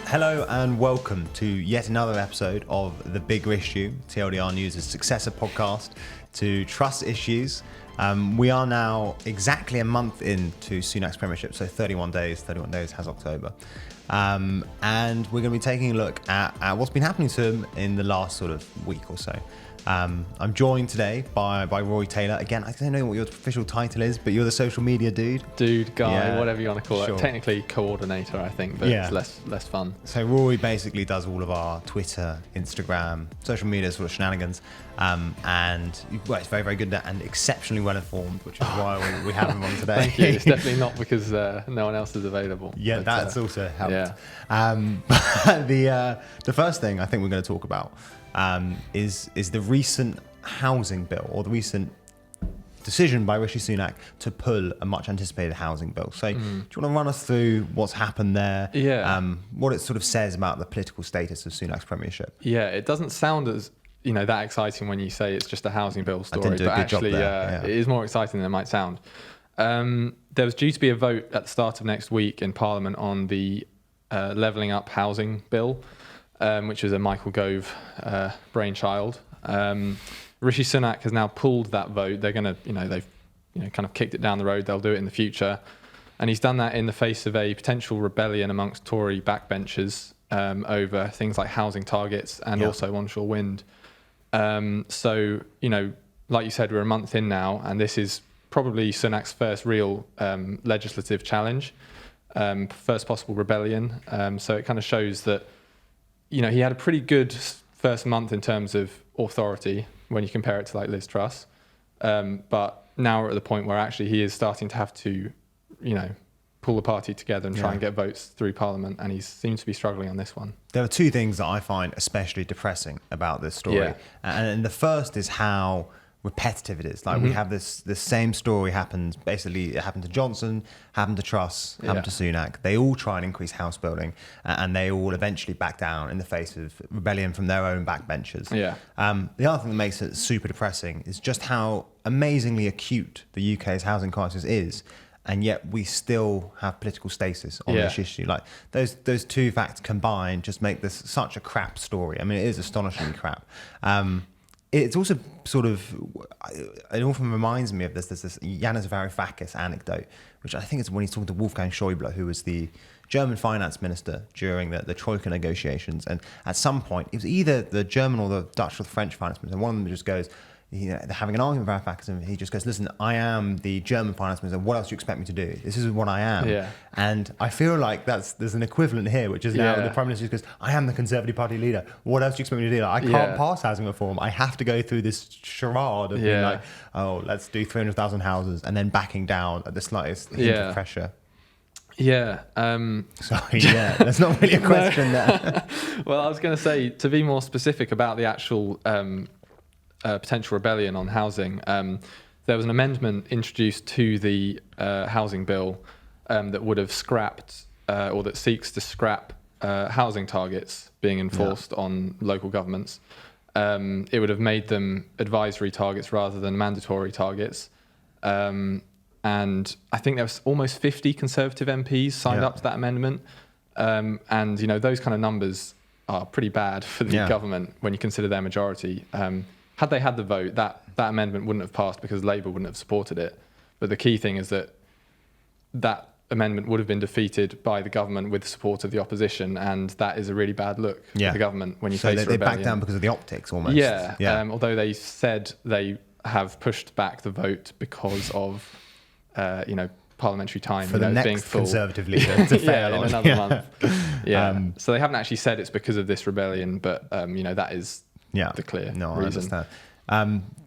Hello and welcome to yet another episode of The Big Rissue, TLDR News' successor podcast to Trust Issues. We are now exactly a month into Sunak's premiership, so 31 days has October. And we're going to be taking a look at what's been happening to him in the last sort of week or so. I'm joined today by Rory Taylor. Again, I don't know what your official title is, but you're the social media dude. Guy, whatever you want to call it. Technically coordinator, I think, but it's less fun. So Rory basically does all of our Twitter, Instagram, social media sort of shenanigans. And he's very, very good at that and exceptionally well informed, which is why we have him on today. Thank you. It's definitely not because no one else is available. Yeah, but, that's also helped. Yeah. But the first thing I think we're going to talk about is the recent housing bill, or the recent decision by Rishi Sunak to pull a much anticipated housing bill. So do you want to run us through what's happened there? Yeah. What it sort of says about the political status of Sunak's premiership? Yeah, it doesn't sound as that exciting when you say it's just a housing bill story, but actually it is more exciting than it might sound. There was due to be a vote at the start of next week in Parliament on the levelling up housing bill, which is a Michael Gove brainchild. Rishi Sunak has now pulled that vote. They're going to, they've kind of kicked it down the road. They'll do it in the future. And he's done that in the face of a potential rebellion amongst Tory backbenchers over things like housing targets and also onshore wind. So, like you said, we're a month in now, and this is probably Sunak's first real legislative challenge, first possible rebellion. So it kind of shows that, he had a pretty good first month in terms of authority when you compare it to like Liz Truss. But now we're at the point where actually he is starting to have to, pull the party together and try and get votes through Parliament, and he seems to be struggling on this one. There are two things that I find especially depressing about this story. And the first is how repetitive it is. Like we have this same story happens. Basically, it happened to Johnson, happened to Truss, happened to Sunak. They all try and increase house building, and they all eventually back down in the face of rebellion from their own backbenchers. The other thing that makes it super depressing is just how amazingly acute the UK's housing crisis is, and yet we still have political stasis on this issue. Like those two facts combined just make this such a crap story. I mean, it is astonishingly crap. It's also sort of, it often reminds me of this Yanis Varoufakis anecdote, which I think is when he's talking to Wolfgang Schäuble, who was the German finance minister during the Troika negotiations. And at some point, it was either the German or the Dutch or the French finance minister. One of them just goes, they're having an argument with Varoufakis, and he just goes, listen, I am the German finance minister. What else do you expect me to do? This is what I am. And I feel like there's an equivalent here, which is now the Prime Minister just goes, I am the Conservative Party leader. What else do you expect me to do? Like, I can't pass housing reform. I have to go through this charade of being like, oh, let's do 300,000 houses, and then backing down at the slightest hint of pressure. Sorry, there's not really a question there. Well, I was going to say, to be more specific about the actual potential rebellion on housing, there was an amendment introduced to the housing bill that would have scrapped or that seeks to scrap housing targets being enforced on local governments. It would have made them advisory targets rather than mandatory targets. And I think there was almost 50 Conservative MPs signed up to that amendment. And, those kind of numbers are pretty bad for the government when you consider their majority. Had they had the vote, that amendment wouldn't have passed because Labour wouldn't have supported it. But the key thing is that amendment would have been defeated by the government with the support of the opposition, and that is a really bad look for the government when you face rebellion. So they backed down because of the optics almost? Although they said they have pushed back the vote because of, parliamentary time. For the next being full. Conservative leader to fail in another month. So they haven't actually said it's because of this rebellion, but, that is the clear reason. I understand.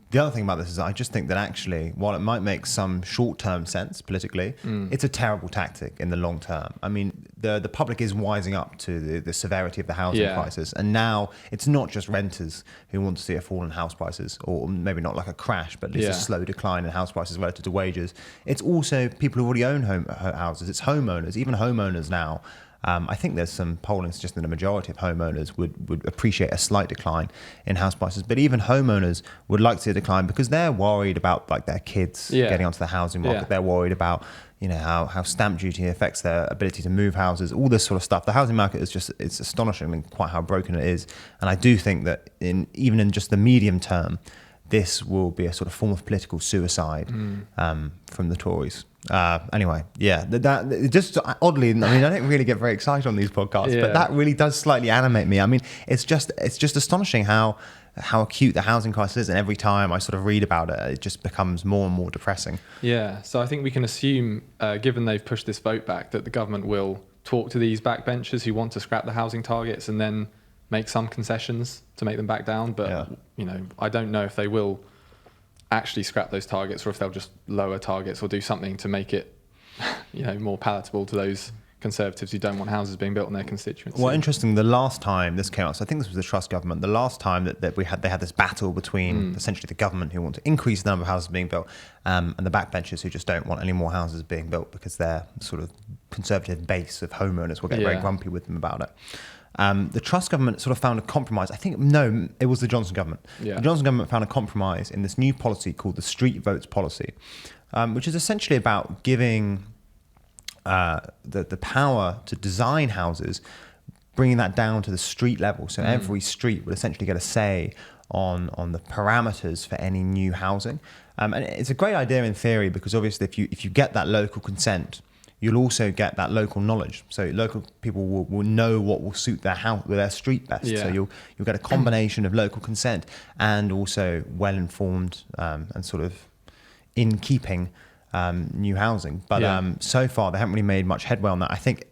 The other thing about this is I just think that actually, while it might make some short-term sense politically, it's a terrible tactic in the long term. I mean, the public is wising up to the severity of the housing crisis. And now it's not just renters who want to see a fall in house prices, or maybe not like a crash, but at least a slow decline in house prices relative to wages. It's also people who already own houses. It's homeowners, even homeowners now I think there's some polling suggesting that a majority of homeowners would appreciate a slight decline in house prices. But even homeowners would like to see a decline because they're worried about like their kids getting onto the housing market. Yeah. They're worried about how stamp duty affects their ability to move houses, all this sort of stuff. The housing market is it's astonishing quite how broken it is. And I do think that even in just the medium term, this will be a sort of form of political suicide from the Tories. Anyway, that just oddly, I mean, I don't really get very excited on these podcasts, but that really does slightly animate me. I mean, it's just astonishing how acute the housing crisis is, and every time I sort of read about it, it just becomes more and more depressing. Yeah, so I think we can assume, given they've pushed this vote back, that the government will talk to these backbenchers who want to scrap the housing targets and then make some concessions to make them back down. But I don't know if they will actually scrap those targets or if they'll just lower targets or do something to make it more palatable to those Conservatives who don't want houses being built in their constituency. Well, interesting, the last time this came out, so I think this was the Truss government, the last time that they had this battle between essentially the government who want to increase the number of houses being built and the backbenchers who just don't want any more houses being built because their sort of Conservative base of homeowners will get very grumpy with them about it. The Truss government sort of found a compromise. It was the Johnson government. Yeah. The Johnson government found a compromise in this new policy called the Street Votes policy, which is essentially about giving the power to design houses, bringing that down to the street level. So every street would essentially get a say on the parameters for any new housing. And it's a great idea in theory because obviously if you get that local consent, you'll also get that local knowledge. So local people will know what will suit their house, their street best. Yeah. So you'll get a combination of local consent and also well-informed and sort of in keeping new housing. But so far they haven't really made much headway on that. I think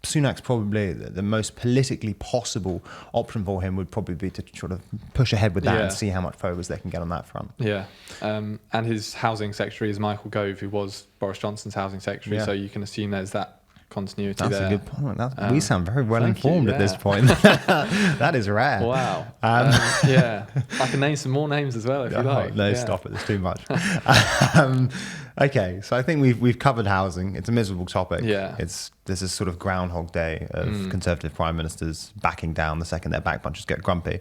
Sunak's probably the most politically possible option for him would probably be to sort of push ahead with that and see how much progress they can get on that front. Yeah, and his housing secretary is Michael Gove, who was Boris Johnson's housing secretary, so you can assume there's that continuity there. That's a good point. We sound very well informed at this point. That is rare. Wow. I can name some more names as well if you like. No, stop it. There's too much. Okay, so I think we've covered housing. It's a miserable topic. Yeah. This is sort of Groundhog Day of Conservative prime ministers backing down the second their backbenchers get grumpy.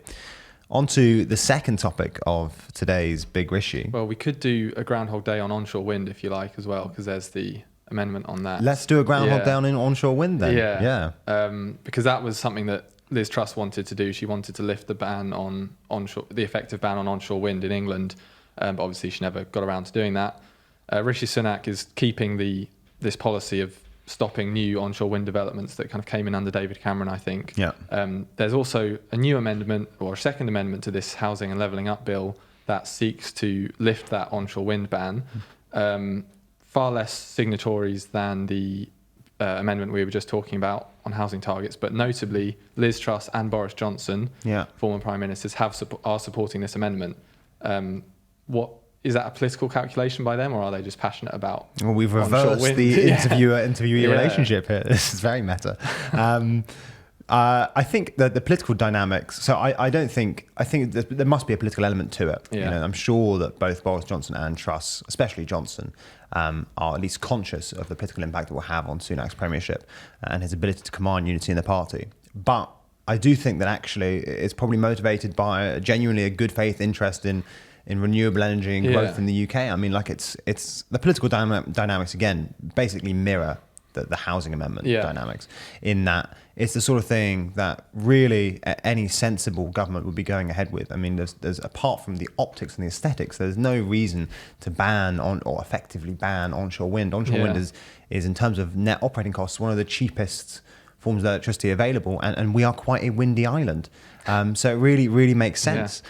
On to the second topic of today's Big Rishi. Well, we could do a Groundhog Day on onshore wind if you like as well, because there's the amendment on that. Let's do a Groundhog Day on onshore wind then. Yeah. Because that was something that Liz Truss wanted to do. She wanted to lift the ban on onshore, the effective ban on onshore wind in England, but obviously she never got around to doing that. Rishi Sunak is keeping this policy of stopping new onshore wind developments that kind of came in under David Cameron, I think. Yeah. There's also a new amendment or a second amendment to this Housing and Levelling Up bill that seeks to lift that onshore wind ban. Far less signatories than the amendment we were just talking about on housing targets, but notably Liz Truss and Boris Johnson, former prime ministers, are supporting this amendment. What is that a political calculation by them, or are they just passionate about? Well, we've reversed the interviewee relationship here. This is very meta. I think that the political dynamics. So I think there must be a political element to it. Yeah. I'm sure that both Boris Johnson and Truss, especially Johnson, are at least conscious of the political impact it will have on Sunak's premiership and his ability to command unity in the party. But I do think that actually it's probably motivated by genuinely a good faith interest in renewable energy and growth in the UK. I mean, like it's the political dynamics again basically mirror the housing amendment dynamics, in that it's the sort of thing that really any sensible government would be going ahead with. I mean, there's apart from the optics and the aesthetics, there's no reason to ban or effectively ban onshore wind. Onshore wind is in terms of net operating costs one of the cheapest forms of electricity available, and we are quite a windy island. So it really makes sense.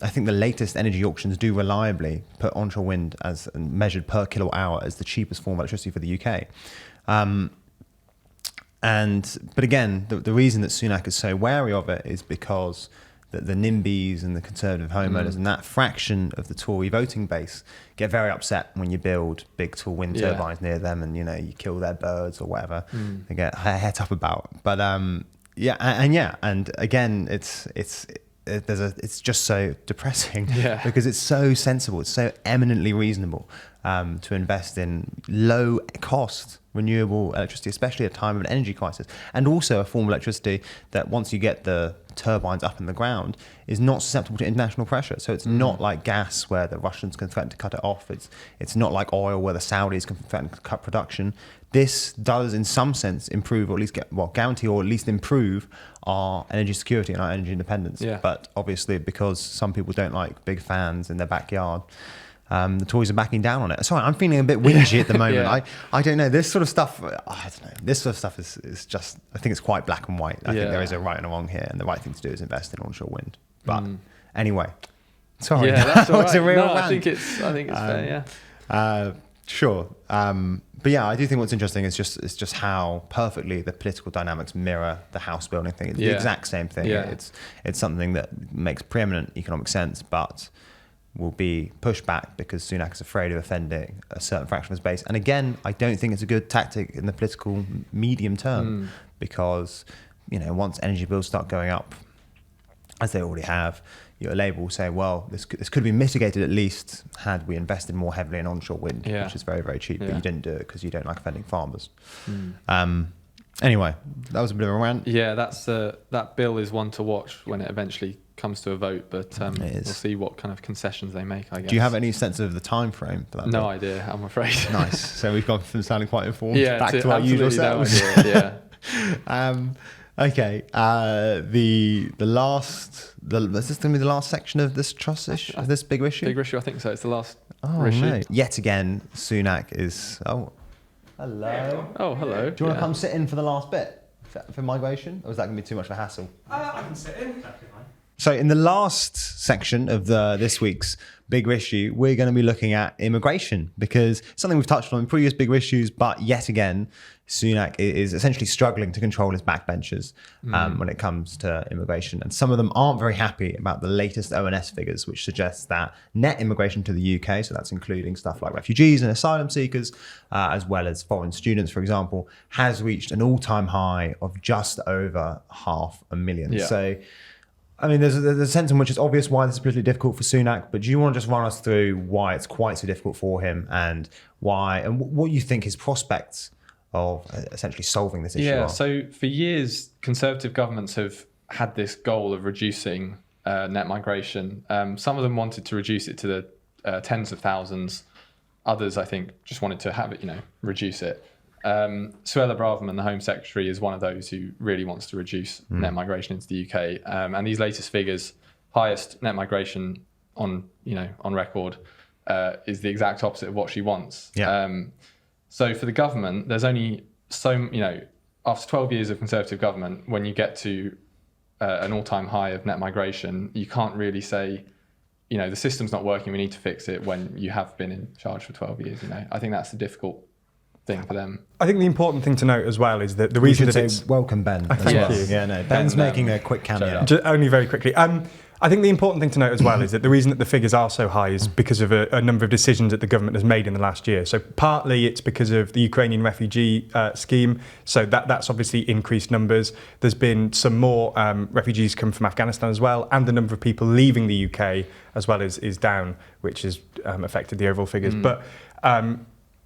I think the latest energy auctions do reliably put onshore wind as measured per kilowatt hour as the cheapest form of electricity for the UK. But again, the reason that Sunak is so wary of it is because the NIMBYs and the Conservative homeowners and that fraction of the Tory voting base get very upset when you build big tall wind turbines near them, and you kill their birds or whatever. They get het up about. But and again, it's just so depressing because it's so sensible, it's so eminently reasonable. to invest in low cost renewable electricity, especially at a time of an energy crisis, and also a form of electricity that once you get the turbines up in the ground is not susceptible to international pressure. So it's not like gas where the Russians can threaten to cut it off. It's not like oil where the Saudis can threaten to cut production. This does in some sense improve, or at least guarantee, or at least improve our energy security and our energy independence. Yeah. But obviously, because some people don't like big fans in their backyard, the Tories are backing down on it. Sorry, I'm feeling a bit whingy at the moment. Yeah. I don't know. This sort of stuff, I don't know. This sort of stuff is just, I think it's quite black and white. I think there is a right and a wrong here, and the right thing to do is invest in onshore wind. But anyway, sorry. Yeah, that's all right. A real no, rant. I think it's fair, yeah. Sure. But yeah, I do think what's interesting is just how perfectly the political dynamics mirror the house building thing. It's the exact same thing. Yeah. It's something that makes preeminent economic sense, but will be pushed back because Sunak is afraid of offending a certain fraction of his base. And again, I don't think it's a good tactic in the political medium term because, once energy bills start going up, as they already have, your Labour will say, well, this could have been mitigated at least had we invested more heavily in onshore wind, which is very, very cheap, but you didn't do it because you don't like offending farmers. Anyway, that was a bit of a rant. Yeah, that bill is one to watch when it eventually comes to a vote, but we'll see what kind of concessions they make, I guess. Do you have any sense of the time frame for that bill? No idea, I'm afraid. Nice. So we've gone from sounding quite informed back to our usual no selves. idea, Okay. Is this going to be the last section of this trust issue, of this big issue? Big issue, I think so. It's the last Rishi. issue. Yet again, Sunak is. Oh, hello. Oh, hello. Do you want to come sit in for the last bit for migration, or is that going to be too much of a hassle? I can sit in. So in the last section of this week's big issue, we're going to be looking at immigration because it's something we've touched on in previous big issues, but yet again, Sunak is essentially struggling to control his backbenchers when it comes to immigration. And some of them aren't very happy about the latest ONS figures, which suggests that net immigration to the UK, so that's including stuff like refugees and asylum seekers, as well as foreign students, for example, has reached an all-time high of just over 500,000. Yeah. So, I mean, there's a sense in which it's obvious why this is particularly difficult for Sunak, but do you want to just run us through why it's quite so difficult for him and what you think his prospects of essentially solving this issue are? So for years, Conservative governments have had this goal of reducing net migration. Some of them wanted to reduce it to the tens of thousands. Others, I think, just wanted to have it, reduce it. Suella Braverman, the Home Secretary, is one of those who really wants to reduce net migration into the UK. And these latest figures, highest net migration on record, is the exact opposite of what she wants. Yeah. So for the government, there's only after 12 years of Conservative government, when you get to an all-time high of net migration, you can't really say, the system's not working, we need to fix it when you have been in charge for 12 years. I think that's the difficult thing for them. I think the important thing to note as well is that the reason that it's... welcome, Ben. Thank you. Yeah, no, Ben's making a quick cameo. Only very quickly. I think the important thing to note as well is that the reason that the figures are so high is because of a number of decisions that the government has made in the last year. So partly it's because of the Ukrainian refugee scheme. So that's obviously increased numbers. There's been some more refugees come from Afghanistan as well, and the number of people leaving the UK as well is down, which has affected the overall figures. But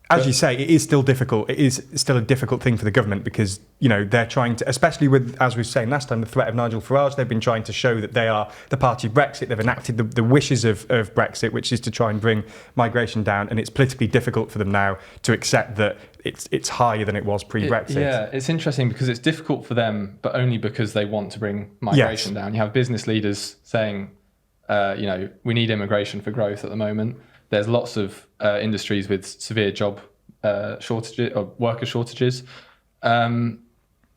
as you say, it is still difficult. It is still a difficult thing for the government because, they're trying to, especially with, as we were saying last time, the threat of Nigel Farage, they've been trying to show that they are the party of Brexit. They've enacted the wishes of Brexit, which is to try and bring migration down. And it's politically difficult for them now to accept that it's higher than it was pre-Brexit. Yeah, it's interesting because it's difficult for them, but only because they want to bring migration down. You have business leaders saying, we need immigration for growth at the moment. There's lots of industries with severe job shortages or worker shortages.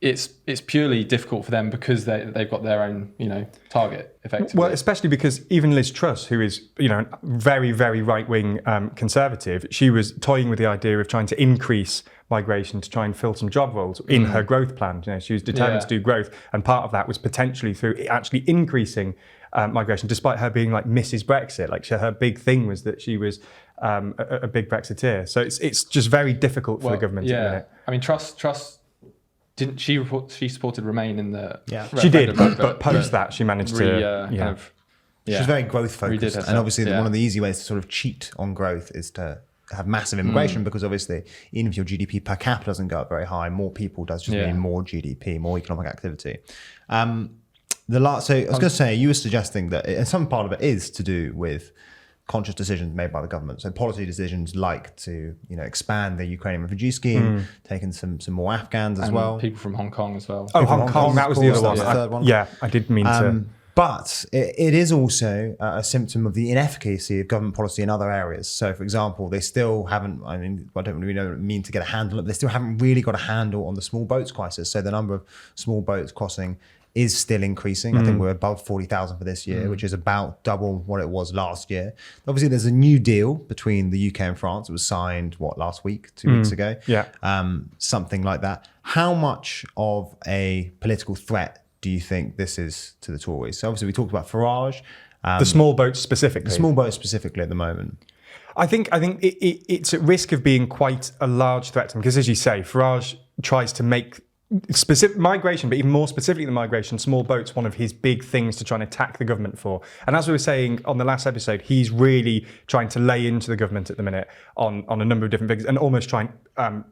It's purely difficult for them because they've got their own target effectively. Well, especially because even Liz Truss, who is very, very right-wing conservative, she was toying with the idea of trying to increase migration to try and fill some job roles in her growth plan. She was determined to do growth, and part of that was potentially through actually increasing migration, despite her being like Mrs. Brexit. Her big thing was that she was a big Brexiteer. So it's just very difficult for the government at the minute. I mean, Truss didn't she report? She supported Remain in the she did, but post that she managed She's very growth focused, and obviously one of the easy ways to sort of cheat on growth is to have massive immigration because obviously even if your GDP per capita doesn't go up very high, more people does just mean more GDP, more economic activity. So I was going to say, you were suggesting that some part of it is to do with conscious decisions made by the government. So policy decisions like to, expand the Ukrainian refugee scheme, taking some more Afghans as well. People from Hong Kong as well. Oh, Hong Kong, that was the other one. The third one. Yeah, I did mean to. But it is also a symptom of the inefficacy of government policy in other areas. So, for example, they still haven't, I don't really know what it means to get a handle on it, but they still haven't really got a handle on the small boats crisis. So the number of small boats crossing is still increasing. I think we're above 40,000 for this year, which is about double what it was last year. Obviously, there's a new deal between the UK and France. It was signed, last week, 2 weeks ago? Yeah. Something like that. How much of a political threat do you think this is to the Tories? So obviously we talked about Farage. The small boats specifically. The small boats specifically at the moment. I think it's at risk of being quite a large threat to them because, as you say, Farage tries to make specific migration, but even more specifically than migration, small boats one of his big things to try and attack the government for. And as we were saying on the last episode, he's really trying to lay into the government at the minute on a number of different figures and almost try and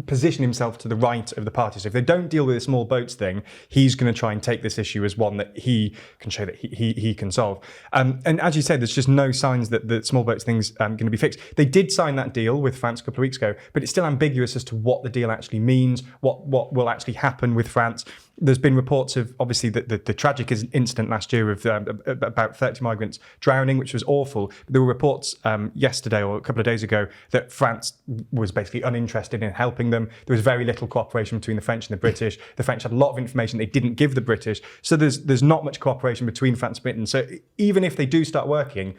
position himself to the right of the party. So if they don't deal with the small boats thing, he's going to try and take this issue as one that he can show that he can solve. And as you said, there's just no signs that the small boats thing's going to be fixed. They did sign that deal with France a couple of weeks ago, but it's still ambiguous as to what the deal actually means, what will actually happen with France. There's been reports of, obviously, the tragic incident last year of about 30 migrants drowning, which was awful. There were reports yesterday or a couple of days ago that France was basically uninterested in helping them. There was very little cooperation between the French and the British. The French had a lot of information they didn't give the British. So there's not much cooperation between France and Britain. So even if they do start working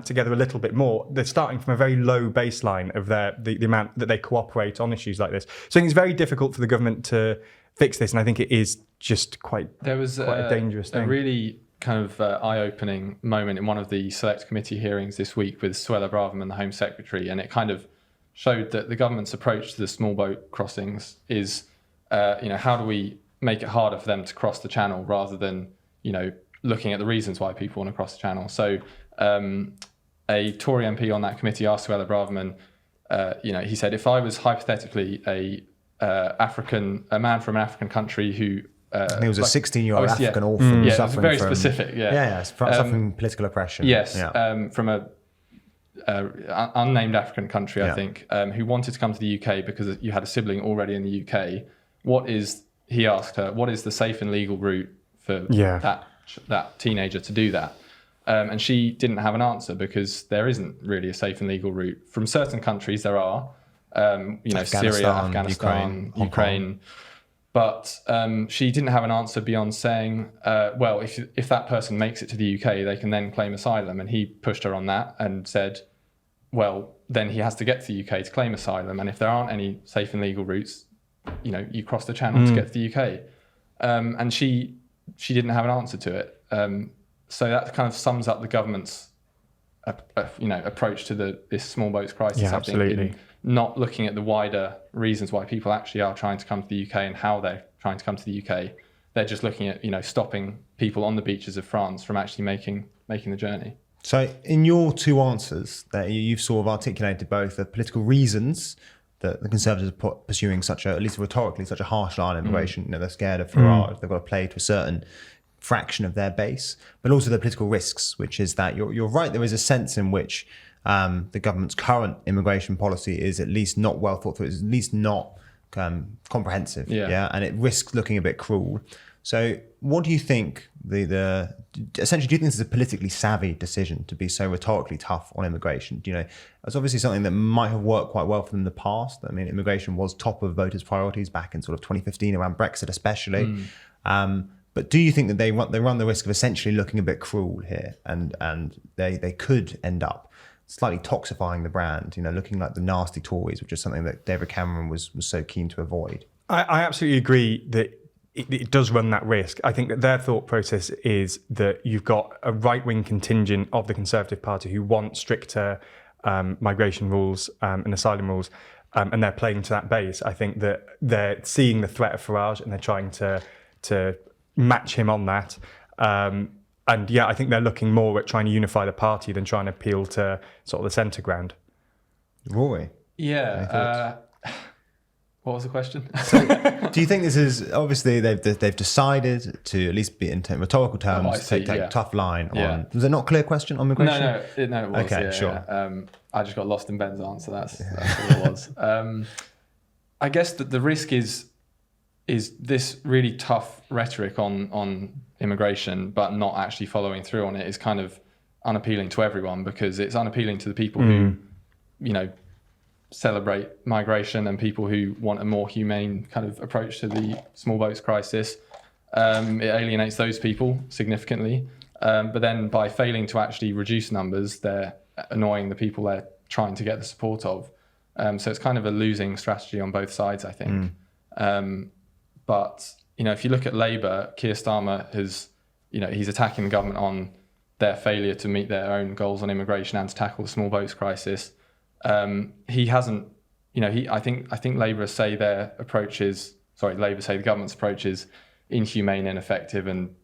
together a little bit more, they're starting from a very low baseline of the amount that they cooperate on issues like this. So I think it's very difficult for the government to fix this, and I think it is just quite a dangerous thing. A really kind of eye-opening moment in one of the select committee hearings this week with Suella Braverman, the Home Secretary, and it kind of showed that the government's approach to the small boat crossings is, how do we make it harder for them to cross the channel rather than, looking at the reasons why people want to cross the channel. So a Tory MP on that committee asked Suella Braverman, he said, if I was hypothetically a man from an African country who he was a 16-year-old African orphan suffering very from specific, suffering political oppression. Yes, from a unnamed African country, I think, who wanted to come to the UK because you had a sibling already in the UK. He asked her, what is the safe and legal route for that teenager to do that? And she didn't have an answer because there isn't really a safe and legal route. From certain countries there are. Syria, Afghanistan, Ukraine. But she didn't have an answer beyond saying, if that person makes it to the UK, they can then claim asylum. And he pushed her on that and said, well, then he has to get to the UK to claim asylum. And if there aren't any safe and legal routes, you cross the channel to get to the UK. And she didn't have an answer to it. So that kind of sums up the government's approach to this small boats crisis. Yeah, absolutely. I think, not looking at the wider reasons why people actually are trying to come to the UK and how they're trying to come to the UK. They're just looking at, stopping people on the beaches of France from actually making the journey. So in your two answers, that you've sort of articulated both the political reasons that the Conservatives are pursuing at least rhetorically, such a harsh line on immigration. They're scared of Farage. They've got to play to a certain fraction of their base, but also the political risks, which is that you're right. There is a sense in which the government's current immigration policy is at least not well thought through. It's at least not comprehensive. And it risks looking a bit cruel. So what do you think essentially, do you think this is a politically savvy decision to be so rhetorically tough on immigration? It's obviously something that might have worked quite well for them in the past. I mean, immigration was top of voters' priorities back in sort of 2015 around Brexit especially. But do you think that they run the risk of essentially looking a bit cruel here, and they could end up slightly toxifying the brand, looking like the nasty Tories, which is something that David Cameron was so keen to avoid? I absolutely agree that it does run that risk. I think that their thought process is that you've got a right-wing contingent of the Conservative Party who want stricter migration rules and asylum rules, and they're playing to that base. I think that they're seeing the threat of Farage and they're trying to match him on that. I think they're looking more at trying to unify the party than trying to appeal to sort of the centre ground. Rory? Yeah. What was the question? Do you think this is, obviously they've decided to, at least be in rhetorical terms, take a tough line on, was it not a clear question on migration? No, it was. Okay, sure. Yeah. I just got lost in Ben's answer. That's all it was. I guess that the risk is this really tough rhetoric on immigration, but not actually following through on it is kind of unappealing to everyone, because it's unappealing to the people who, celebrate migration and people who want a more humane kind of approach to the small boats crisis. It alienates those people significantly. But then by failing to actually reduce numbers, they're annoying the people they're trying to get the support of. So it's kind of a losing strategy on both sides, I think. But, if you look at Labour, Keir Starmer he's attacking the government on their failure to meet their own goals on immigration and to tackle the small boats crisis. He hasn't, I think Labour say the government's approach is inhumane, ineffective and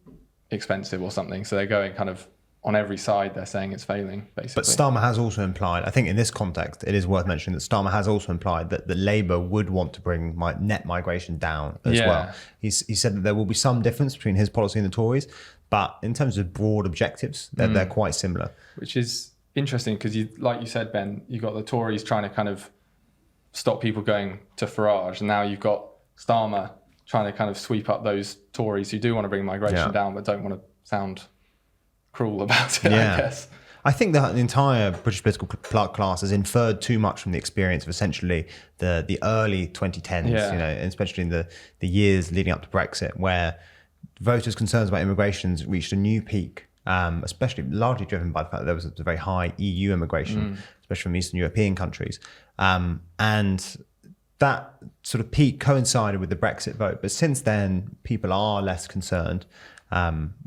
expensive or something. So they're going kind of on every side, they're saying it's failing, basically. But Starmer has also implied, I think in this context, it is worth mentioning that Starmer has also implied that the Labour would want to bring net migration down as well. He said that there will be some difference between his policy and the Tories, but in terms of broad objectives, they're quite similar. Which is interesting because, like you said, Ben, you've got the Tories trying to kind of stop people going to Farage, and now you've got Starmer trying to kind of sweep up those Tories who do want to bring migration down but don't want to sound cruel about it, I guess. I think that the entire British political class has inferred too much from the experience of essentially the early 2010s, especially in the years leading up to Brexit, where voters' concerns about immigration reached a new peak. Especially largely driven by the fact that there was a very high EU immigration, especially from Eastern European countries. And that sort of peak coincided with the Brexit vote. But since then, people are less concerned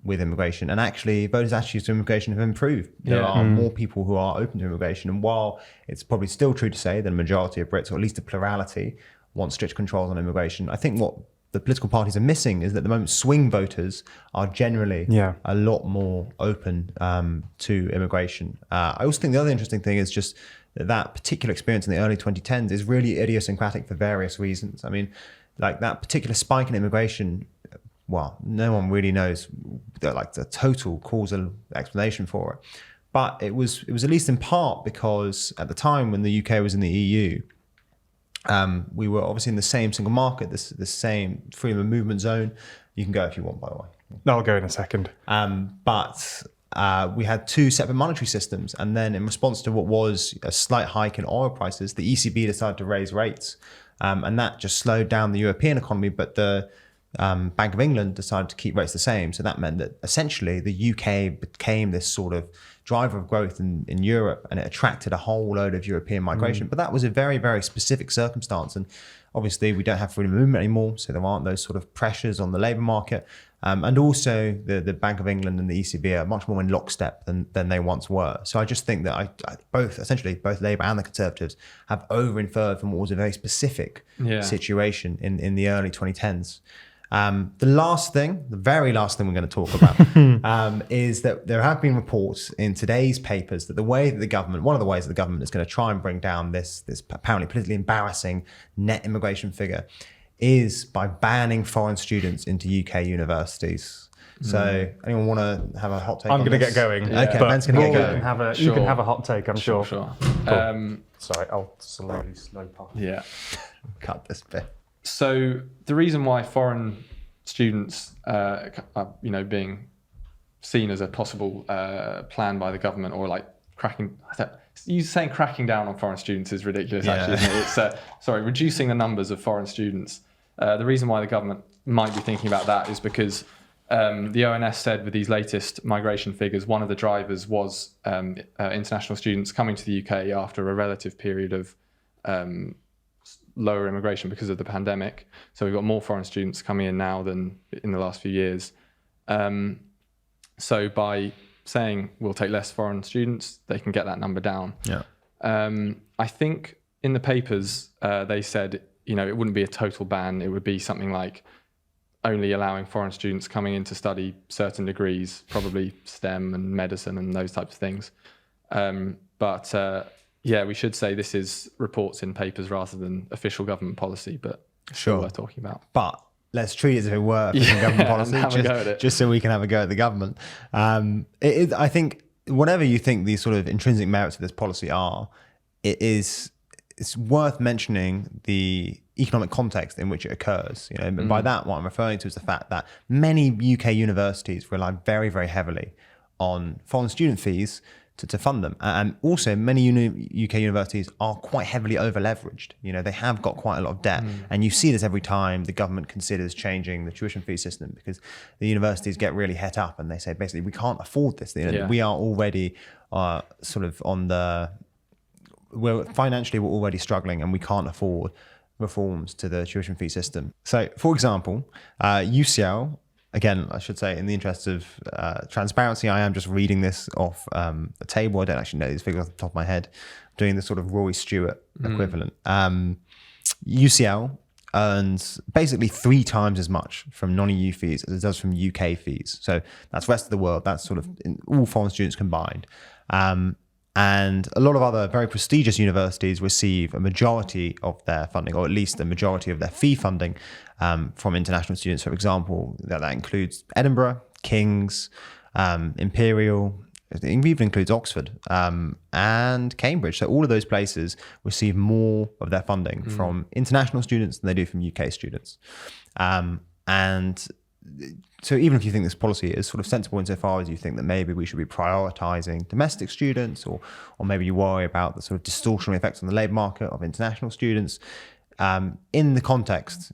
with immigration. And actually, voters' attitudes to immigration have improved. There are more people who are open to immigration. And while it's probably still true to say that a majority of Brits, or at least a plurality, want strict controls on immigration, I think what the political parties are missing is that at the moment swing voters are generally a lot more open to immigration. I also think the other interesting thing is just that particular experience in the early 2010s is really idiosyncratic for various reasons. I mean, like that particular spike in immigration, well, no one really knows the total causal explanation for it. But it was at least in part because at the time when the UK was in the EU, we were obviously in the same single market, the same freedom of movement zone. You can go if you want, by the way. No, I'll go in a second. But we had two separate monetary systems. And then in response to what was a slight hike in oil prices, the ECB decided to raise rates. And that just slowed down the European economy. But the Bank of England decided to keep rates the same. So that meant that essentially the UK became this sort of driver of growth in Europe, and it attracted a whole load of European migration. But that was a very, very specific circumstance. And obviously we don't have freedom of movement anymore, so there aren't those sort of pressures on the labour market. And also the Bank of England and the ECB are much more in lockstep than they once were. So I just think that both Labour and the Conservatives have over-inferred from what was a very specific situation in the early 2010s. The very last thing we're going to talk about is that there have been reports in today's papers that one of the ways that the government is going to try and bring down this apparently politically embarrassing net immigration figure is by banning foreign students into UK universities. So anyone want to have a hot take? I'm going to get going. Okay, Ben's going to get going. You can have a hot take, I'm sure. Sure. Cool. Sorry, I'll slow past. Yeah. Cut this bit. So the reason why foreign students are, being seen as a possible plan by the government, or like saying cracking down on foreign students is ridiculous, actually, isn't it? It's reducing the numbers of foreign students. The reason why the government might be thinking about that is because the ONS said with these latest migration figures, one of the drivers was international students coming to the UK after a relative period of lower immigration because of the pandemic. So we've got more foreign students coming in now than in the last few years. So by saying we'll take less foreign students, they can get that number down. Yeah. I think in the papers they said, it wouldn't be a total ban. It would be something like only allowing foreign students coming in to study certain degrees, probably STEM and medicine and those types of things. But Yeah, we should say this is reports in papers rather than official government policy, but sure, worth talking about. But let's treat it as if it were official government policy, just so we can have a go at the government. I think whatever you think these sort of intrinsic merits of this policy are, it's worth mentioning the economic context in which it occurs. And by that, what I'm referring to is the fact that many UK universities rely very, very heavily on foreign student fees to fund them. And also many UK universities are quite heavily over-leveraged. They have got quite a lot of debt. And you see this every time the government considers changing the tuition fee system, because the universities get really het up and they say, basically, we can't afford this. We are already sort of financially we're already struggling and we can't afford reforms to the tuition fee system. So, for example, UCL, again, I should say, in the interest of transparency, I am just reading this off a table. I don't actually know these figures off the top of my head. I'm doing the sort of Rory Stewart equivalent. UCL earns basically 3 times as much from non-EU fees as it does from UK fees. So that's rest of the world. That's sort of all foreign students combined. And a lot of other very prestigious universities receive a majority of their funding, or at least a majority of their fee funding from international students. For example, that includes Edinburgh, King's, Imperial, it even includes Oxford and Cambridge. So all of those places receive more of their funding from international students than they do from UK students. And so even if you think this policy is sort of sensible insofar as you think that maybe we should be prioritizing domestic students, or maybe you worry about the sort of distortionary effects on the labour market of international students, in the context,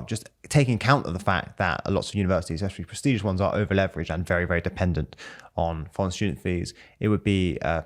just taking account of the fact that lots of universities, especially prestigious ones, are over-leveraged and very, very dependent on foreign student fees, it would be a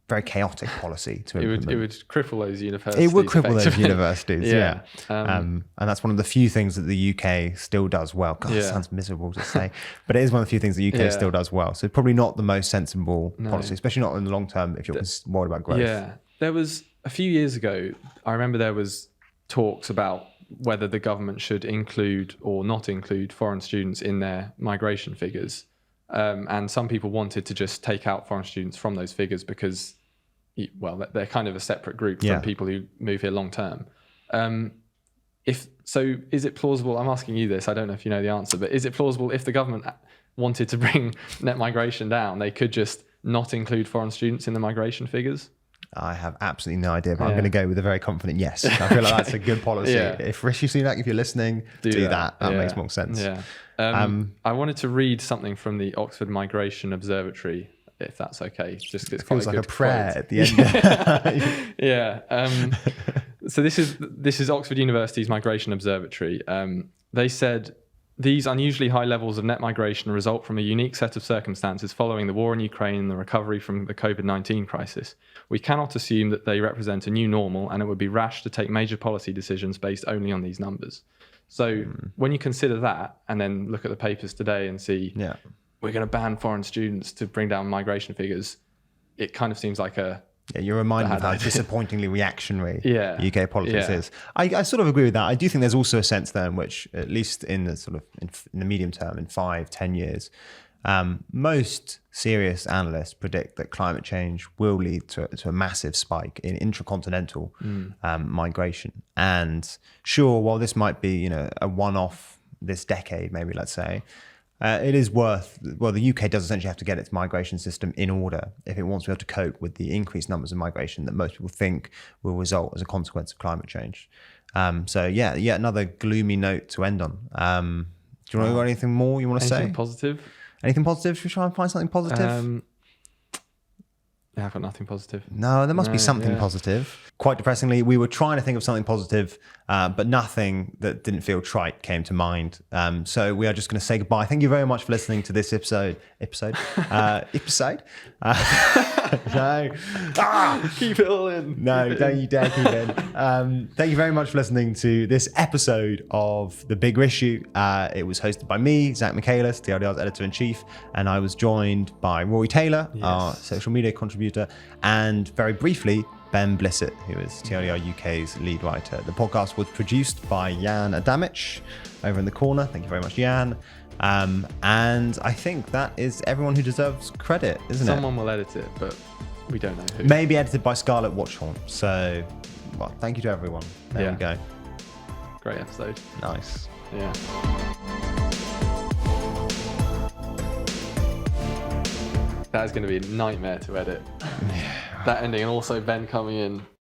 very chaotic policy to implement. It would cripple those universities. It would cripple those universities, yeah. And that's one of the few things that the UK still does well. God, it sounds miserable to say, but it is one of the few things the UK still does well. So probably not the most sensible policy, especially not in the long term if you're worried about growth. Yeah, there was a few years ago, I remember there was talks about whether the government should include or not include foreign students in their migration figures. And some people wanted to just take out foreign students from those figures because, well, they're kind of a separate group from people who move here long term. Is it plausible? I'm asking you this. I don't know if you know the answer, but is it plausible if the government wanted to bring net migration down, they could just not include foreign students in the migration figures? I have absolutely no idea, but I'm going to go with a very confident yes. I feel like that's a good policy. If Rishi Sunak, if you're listening, do that. That makes more sense. Yeah. I wanted to read something from the Oxford Migration Observatory, if that's okay. Just it's quite feels like a quote prayer at the end. So this is Oxford University's Migration Observatory. They said, these unusually high levels of net migration result from a unique set of circumstances following the war in Ukraine and the recovery from the COVID-19 crisis. We cannot assume that they represent a new normal, and it would be rash to take major policy decisions based only on these numbers. So when you consider that and then look at the papers today and see we're going to ban foreign students to bring down migration figures, it kind of seems like you're reminded of how disappointingly reactionary UK politics is. I sort of agree with that. I do think there's also a sense there in which, at least in the sort of in the medium term, in 5-10 years, most serious analysts predict that climate change will lead to a massive spike in intracontinental migration. And sure, while this might be a one-off this decade, maybe let's say, it is the UK does essentially have to get its migration system in order if it wants to be able to cope with the increased numbers of migration that most people think will result as a consequence of climate change. Yet another gloomy note to end on. Do you want to go anything more you want to say? Anything positive? Should we try and find something positive? I've got nothing positive. No, there must be something positive. Quite depressingly, we were trying to think of something positive, but nothing that didn't feel trite came to mind. So we are just going to say goodbye. Thank you very much for listening to this episode. No. Keep it all in. No, don't you dare keep it in. Thank you very much for listening to this episode of The Big Rissue. It was hosted by me, Zach Michaelis, TLDR's editor-in-chief, and I was joined by Rory Taylor, our social media contributor, and very briefly, Ben Blissett, who is TLDR UK's lead writer. The podcast was produced by Jan Adamich over in the corner. Thank you very much, Jan. And I think that is everyone who deserves credit, isn't it? Someone will edit it, but We don't know who. Maybe edited by Scarlett Watchhorn. So, well, thank you to everyone. There we go. Great episode. Nice. Yeah. That is going to be a nightmare to edit. That ending, and also Ben coming in